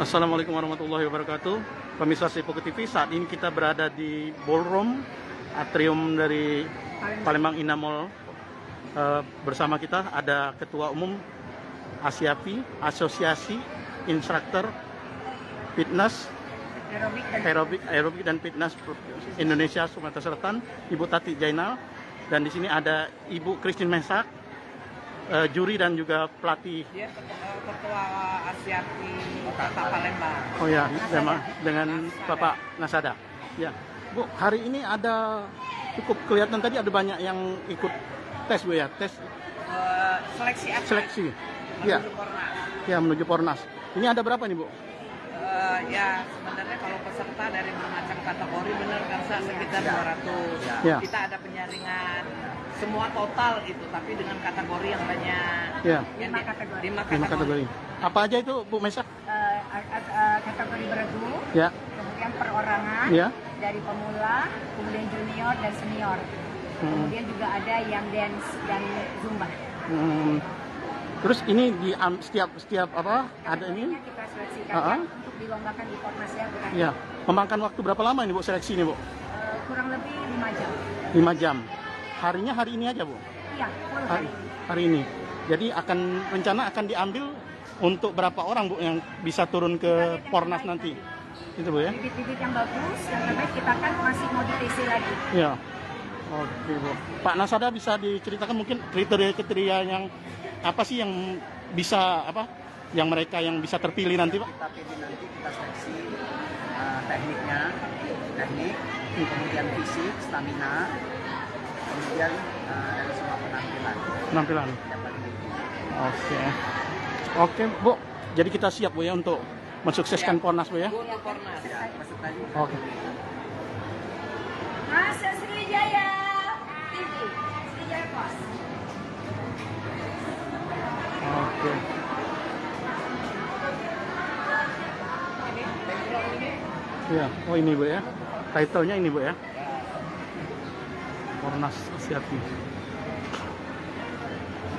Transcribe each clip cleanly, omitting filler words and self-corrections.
Assalamualaikum warahmatullahi wabarakatuh. Pemirsa Sipoku TV, saat ini kita berada di ballroom atrium dari Palembang Indah Mall. Bersama kita ada Ketua Umum ASIAPI, Asosiasi Instruktur Fitness Aerobik dan Fitness Indonesia Sumatera Selatan, Ibu Tati Jainal, dan di sini ada Ibu Christine Mesak, juri dan juga pelatih. Dia ketua ASIAPI Kota Palembang. Oh ya, dengan Bapak Nasada. Ya, Bu, hari ini ada cukup kelihatan tadi ada banyak yang ikut tes, Bu ya, tes Seleksi atlet seleksi. menuju Ya, Pornas. ya menuju Pornas. Ini ada berapa nih, Bu? Ya sebenarnya kalau peserta dari bermacam kategori benar kan sekitar 200. Ya. Kita ada penyaringan semua total itu, tapi dengan kategori yang banyak. Ya, Yang 5 5 kategori. Apa aja itu, Bu Mesak? Kategori bergu, Ya, kemudian perorangan, ya. dari pemula, kemudian junior dan senior. Kemudian juga ada yang dance dan zumba. Terus ini di setiap apa ada ini? Kita seleksikan untuk dilombakan di Pornas ya, bukan? Ya, memakan waktu berapa lama ini, Bu, seleksi ini, Bu? Kurang lebih 5 jam. 5 jam. Harinya hari ini aja, Bu? Iya, full hari ini. Hari ini. Jadi rencana akan diambil untuk berapa orang, Bu, yang bisa turun ke Pornas nanti? Itu, Bu ya? Bibit-bibit yang bagus, yang terbaik kita kan masih mau di-TC lagi. Ya. Oke, Bu. Pak Nasada bisa diceritakan mungkin kriteria yang apa sih yang bisa yang mereka yang bisa terpilih nanti, Pak? Kita pilih nanti, kita seleksi teknik, kemudian fisik, stamina, kemudian dari semua penampilan. Oke. Oke, Bu. Jadi kita siap, Bu ya, untuk mensukseskan Pornas, Bu ya. Untuk Pornas. Oke. Mas Sriwijaya TV, Sriwijaya Pos. Oke. Ya, oh ini, Bu ya. Title-nya ini, Bu ya. Pornas ASIAPI.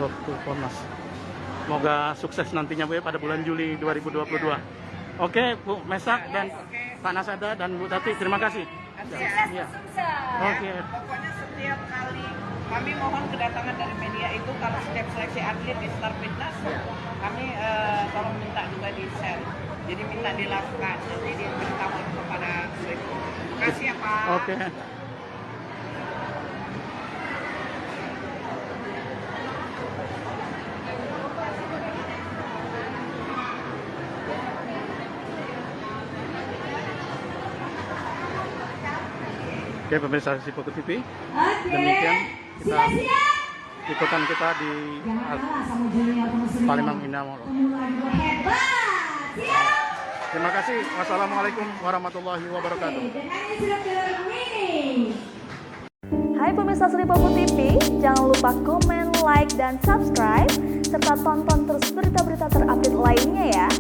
Road to Pornas. Semoga sukses nantinya, Bu ya, pada bulan Juli 2022. Oke, Bu Mesak dan Pak Nasada dan Bu Tati, terima kasih. Ya. Oke. Pokoknya setiap kali kami mohon kedatangan dari media itu, kalau setiap seleksi atlet di Star Fitness, kami tolong minta juga di share. Jadi minta dilakukan, nanti diberitahu kepada mereka. Terima kasih ya Pak. Oke. Oke, pemirsa Sipoku TV, demikian kita ikutan kita di Palembang Indah Mall. Terima kasih. Wassalamualaikum warahmatullahi wabarakatuh. Hai pemirsa Sipoku TV, jangan lupa komen, like, dan subscribe, serta tonton terus berita-berita terupdate lainnya ya.